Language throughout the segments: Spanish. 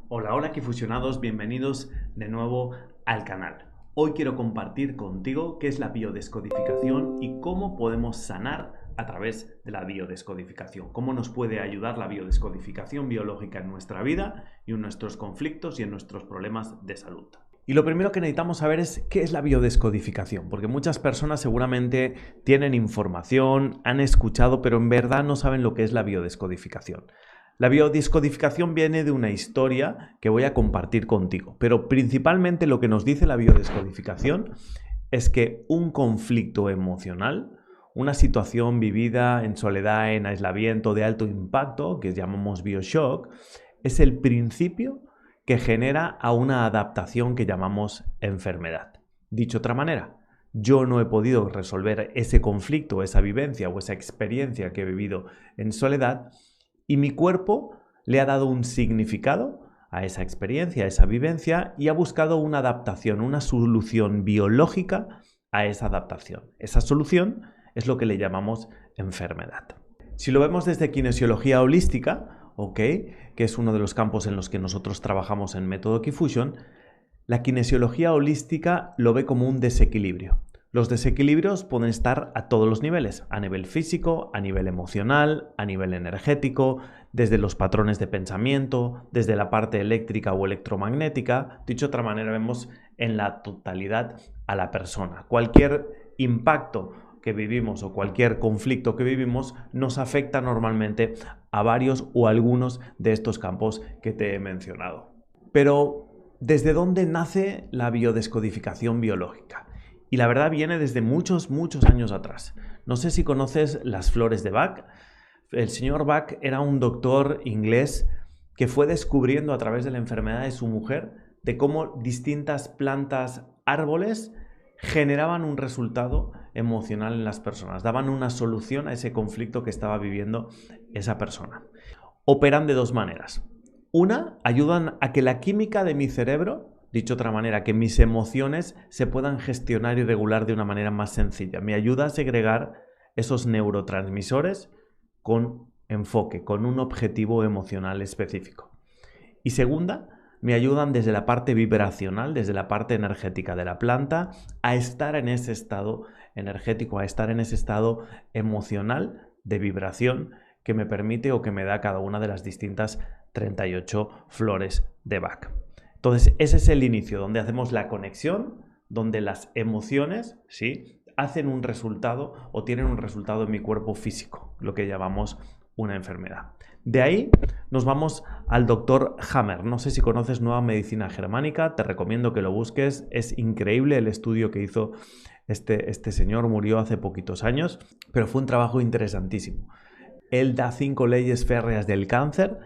Hola, hola Kifusionados, bienvenidos de nuevo al canal. Hoy quiero compartir contigo qué es la biodescodificación y cómo podemos sanar a través de la biodescodificación. Cómo nos puede ayudar la biodescodificación biológica en nuestra vida y en nuestros conflictos y en nuestros problemas de salud. Y lo primero que necesitamos saber es qué es la biodescodificación, porque muchas personas seguramente tienen información, han escuchado, pero en verdad no saben lo que es la biodescodificación. La biodescodificación viene de una historia que voy a compartir contigo, pero principalmente lo que nos dice la biodescodificación es que un conflicto emocional, una situación vivida en soledad, en aislamiento de alto impacto, que llamamos bioshock, es el principio que genera a una adaptación que llamamos enfermedad. Dicho de otra manera, yo no he podido resolver ese conflicto, esa vivencia o esa experiencia que he vivido en soledad, y mi cuerpo le ha dado un significado a esa experiencia, a esa vivencia, y ha buscado una adaptación, una solución biológica a esa adaptación. Esa solución es lo que le llamamos enfermedad. Si lo vemos desde kinesiología holística, que es uno de los campos en los que nosotros trabajamos en Método Kifusion, la kinesiología holística lo ve como un desequilibrio. Los desequilibrios pueden estar a todos los niveles, a nivel físico, a nivel emocional, a nivel energético, desde los patrones de pensamiento, desde la parte eléctrica o electromagnética. Dicho de otra manera, vemos en la totalidad a la persona. Cualquier impacto que vivimos o cualquier conflicto que vivimos nos afecta normalmente a varios o algunos de estos campos que te he mencionado. Pero, ¿desde dónde nace la biodescodificación biológica? Y la verdad viene desde muchos años atrás. No sé si conoces las flores de Bach. El señor Bach era un doctor inglés que fue descubriendo a través de la enfermedad de su mujer de cómo distintas plantas, árboles, generaban un resultado emocional en las personas, daban una solución a ese conflicto que estaba viviendo esa persona. Operan de dos maneras. Una, ayudan a que la química de mi cerebro, dicho de otra manera, que mis emociones se puedan gestionar y regular de una manera más sencilla. Me ayuda a segregar esos neurotransmisores con enfoque, con un objetivo emocional específico. Y segunda, me ayudan desde la parte vibracional, desde la parte energética de la planta, a estar en ese estado energético, a estar en ese estado emocional de vibración que me permite o que me da cada una de las distintas 38 flores de Bach. Entonces, ese es el inicio, donde hacemos la conexión, donde las emociones, ¿sí?, hacen un resultado o tienen un resultado en mi cuerpo físico, lo que llamamos una enfermedad. De ahí nos vamos al doctor Hammer. No sé si conoces Nueva Medicina Germánica, te recomiendo que lo busques. Es increíble el estudio que hizo este señor, murió hace poquitos años, pero fue un trabajo interesantísimo. Él da 5 leyes férreas del cáncer,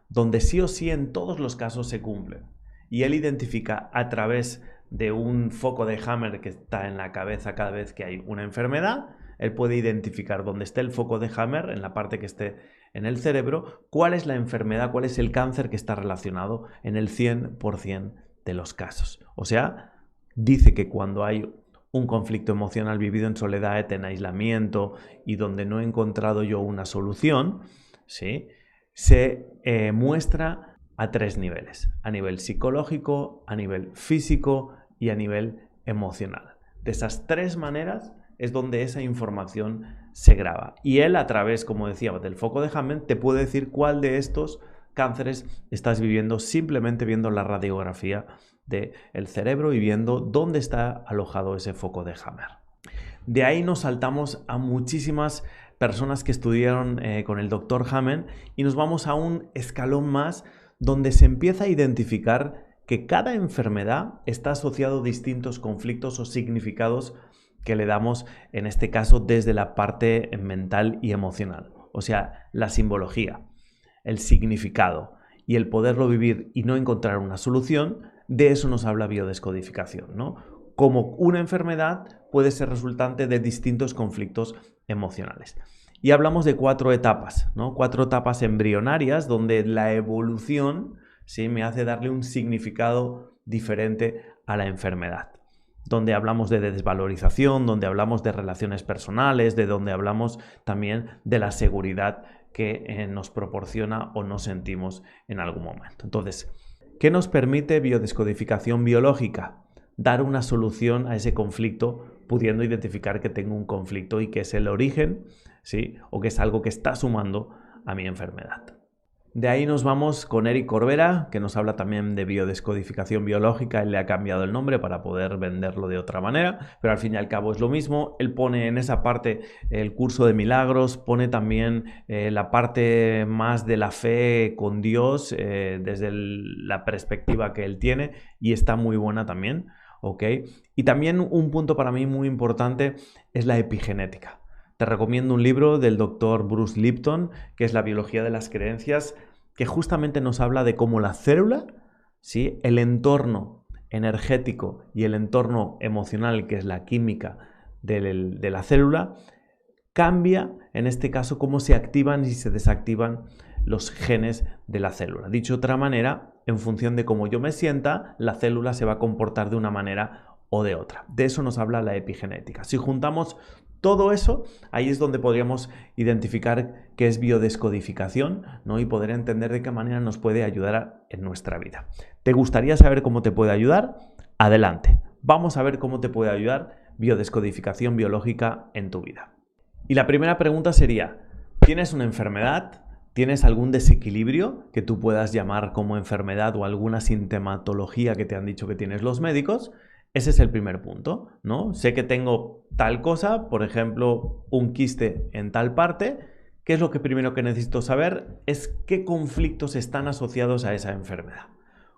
donde sí o sí en todos los casos se cumplen. Y él identifica a través de un foco de Hammer que está en la cabeza cada vez que hay una enfermedad, él puede identificar dónde está el foco de Hammer, en la parte que esté en el cerebro, cuál es la enfermedad, cuál es el cáncer que está relacionado en el 100% de los casos. O sea, dice que cuando hay un conflicto emocional vivido en soledad, en aislamiento y donde no he encontrado yo una solución, ¿sí?, se muestra a 3 niveles, a nivel psicológico, a nivel físico y a nivel emocional. De esas 3 maneras es donde esa información se graba. Y él, a través, como decía, del foco de Hammer, te puede decir cuál de estos cánceres estás viviendo simplemente viendo la radiografía del cerebro y viendo dónde está alojado ese foco de Hammer. De ahí nos saltamos a muchísimas personas que estudiaron con el doctor Hammer y nos vamos a un escalón más donde se empieza a identificar que cada enfermedad está asociado a distintos conflictos o significados que le damos, en este caso, desde la parte mental y emocional. O sea, la simbología, el significado y el poderlo vivir y no encontrar una solución, de eso nos habla biodescodificación, ¿no? Como una enfermedad puede ser resultante de distintos conflictos emocionales. Y hablamos de 4 etapas, ¿no? 4 etapas embrionarias donde la evolución, ¿sí?, me hace darle un significado diferente a la enfermedad. Donde hablamos de desvalorización, donde hablamos de relaciones personales, de donde hablamos también de la seguridad que nos proporciona o nos sentimos en algún momento. Entonces, ¿Qué nos permite biodescodificación biológica? Dar una solución a ese conflicto, pudiendo identificar que tengo un conflicto y que es el origen, ¿sí? O que es algo que está sumando a mi enfermedad. De ahí nos vamos con Eric Corbera, que nos habla también de biodescodificación biológica. Él le ha cambiado el nombre para poder venderlo de otra manera, pero al fin y al cabo es lo mismo. Él pone en esa parte el curso de milagros, pone también la parte más de la fe con Dios desde la perspectiva que él tiene, y está muy buena también, ¿ok? Y también un punto para mí muy importante es la epigenética. Te recomiendo un libro del doctor Bruce Lipton, que es La biología de las creencias, que justamente nos habla de cómo la célula, ¿sí?, el entorno energético y el entorno emocional, que es la química de la célula, cambia, en este caso, cómo se activan y se desactivan los genes de la célula. Dicho de otra manera, en función de cómo yo me sienta, la célula se va a comportar de una manera o de otra. De eso nos habla la epigenética. Si juntamos todo eso, ahí es donde podríamos identificar qué es biodescodificación, ¿no? Y poder entender de qué manera nos puede ayudar en nuestra vida. ¿Te gustaría saber cómo te puede ayudar? Adelante. Vamos a ver cómo te puede ayudar biodescodificación biológica en tu vida. Y la primera pregunta sería, ¿tienes una enfermedad? ¿Tienes algún desequilibrio que tú puedas llamar como enfermedad o alguna sintomatología que te han dicho que tienes los médicos? Ese es el primer punto, ¿no? Sé que tengo tal cosa, por ejemplo, un quiste en tal parte. ¿Qué es lo que primero que necesito saber? Es qué conflictos están asociados a esa enfermedad.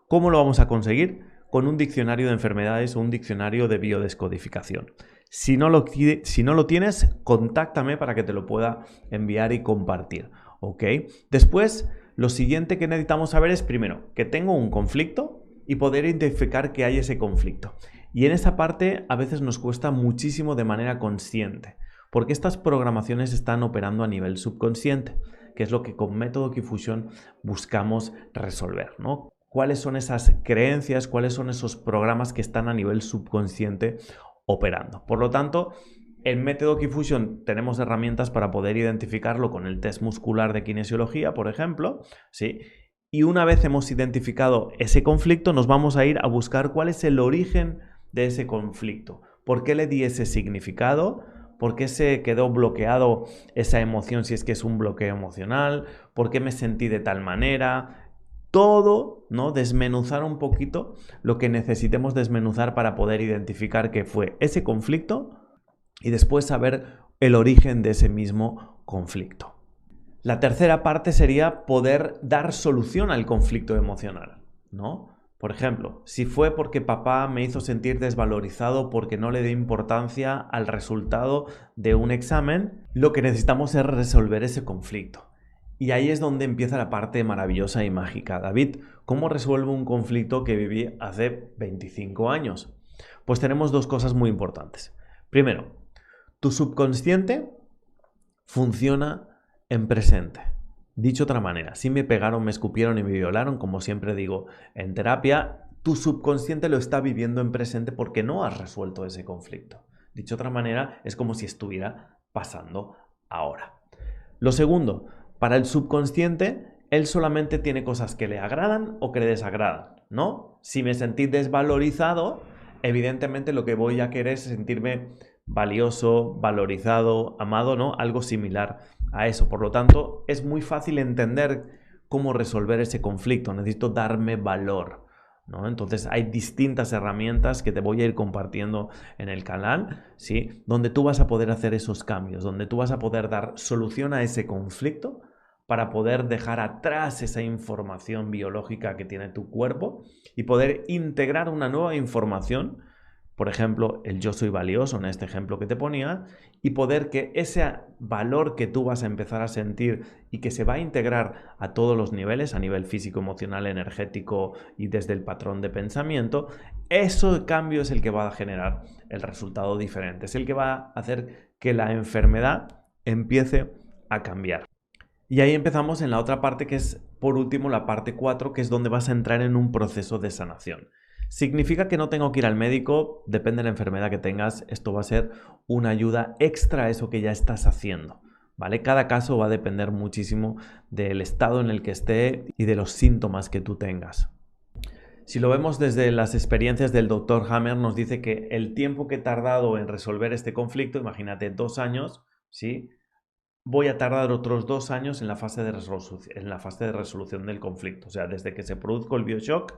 ¿Cómo lo vamos a conseguir? Con un diccionario de enfermedades o un diccionario de biodescodificación. Si no lo tienes, contáctame para que te lo pueda enviar y compartir, ¿ok? Después, lo siguiente que necesitamos saber es, primero, que tengo un conflicto y poder identificar que hay ese conflicto. Y en esa parte a veces nos cuesta muchísimo de manera consciente, porque estas programaciones están operando a nivel subconsciente, que es lo que con método Q-Fusion buscamos resolver, ¿no? ¿Cuáles son esas creencias, cuáles son esos programas que están a nivel subconsciente operando? Por lo tanto, en método Q-Fusion tenemos herramientas para poder identificarlo con el test muscular de kinesiología, por ejemplo, ¿sí? Y una vez hemos identificado ese conflicto, nos vamos a ir a buscar cuál es el origen de ese conflicto. ¿Por qué le di ese significado? ¿Por qué se quedó bloqueado esa emoción si es que es un bloqueo emocional? ¿Por qué me sentí de tal manera? Todo, ¿no? Desmenuzar un poquito lo que necesitemos desmenuzar para poder identificar qué fue ese conflicto y después saber el origen de ese mismo conflicto. La tercera parte sería poder dar solución al conflicto emocional, ¿no? Por ejemplo, si fue porque papá me hizo sentir desvalorizado porque no le di importancia al resultado de un examen, lo que necesitamos es resolver ese conflicto. Y ahí es donde empieza la parte maravillosa y mágica. David, ¿cómo resuelvo un conflicto que viví hace 25 años? Pues tenemos dos cosas muy importantes. Primero, tu subconsciente funciona en presente. Dicho de otra manera, si me pegaron, me escupieron y me violaron, como siempre digo en terapia, tu subconsciente lo está viviendo en presente porque no has resuelto ese conflicto. Dicho de otra manera, es como si estuviera pasando ahora. Lo segundo, para el subconsciente, él solamente tiene cosas que le agradan o que le desagradan, ¿no? Si me sentí desvalorizado, evidentemente lo que voy a querer es sentirme valioso, valorizado, amado, ¿no? Algo similar a eso. Por lo tanto, es muy fácil entender cómo resolver ese conflicto. Necesito darme valor, ¿no? Entonces hay distintas herramientas que te voy a ir compartiendo en el canal, ¿sí? Donde tú vas a poder hacer esos cambios, donde tú vas a poder dar solución a ese conflicto para poder dejar atrás esa información biológica que tiene tu cuerpo y poder integrar una nueva información. Por ejemplo, el yo soy valioso en este ejemplo que te ponía, y poder que ese valor que tú vas a empezar a sentir y que se va a integrar a todos los niveles, a nivel físico, emocional, energético y desde el patrón de pensamiento, ese cambio es el que va a generar el resultado diferente, es el que va a hacer que la enfermedad empiece a cambiar. Y ahí empezamos en la otra parte que es, por último, la parte 4, que es donde vas a entrar en un proceso de sanación. ¿Significa que no tengo que ir al médico? Depende de la enfermedad que tengas. Esto va a ser una ayuda extra a eso que ya estás haciendo, ¿vale? Cada caso va a depender muchísimo del estado en el que esté y de los síntomas que tú tengas. Si lo vemos desde las experiencias del Dr. Hammer, nos dice que el tiempo que he tardado en resolver este conflicto, imagínate 2 años, ¿sí? Voy a tardar otros 2 años en la fase de resolución del conflicto. O sea, desde que se produjo el BioShock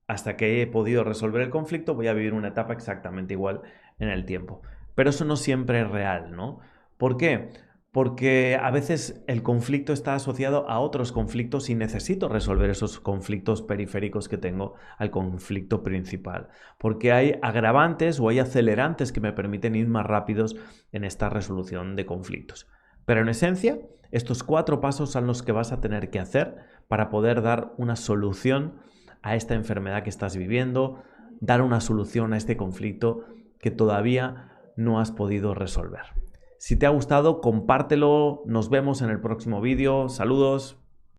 hasta que he podido resolver el conflicto, voy a vivir una etapa exactamente igual en el tiempo. Pero eso no siempre es real, ¿no? ¿Por qué? Porque a veces el conflicto está asociado a otros conflictos y necesito resolver esos conflictos periféricos que tengo al conflicto principal. Porque hay agravantes o hay acelerantes que me permiten ir más rápidos en esta resolución de conflictos. Pero en esencia, estos 4 pasos son los que vas a tener que hacer para poder dar una solución a esta enfermedad que estás viviendo, dar una solución a este conflicto que todavía no has podido resolver. Si te ha gustado, compártelo. Nos vemos en el próximo vídeo. Saludos.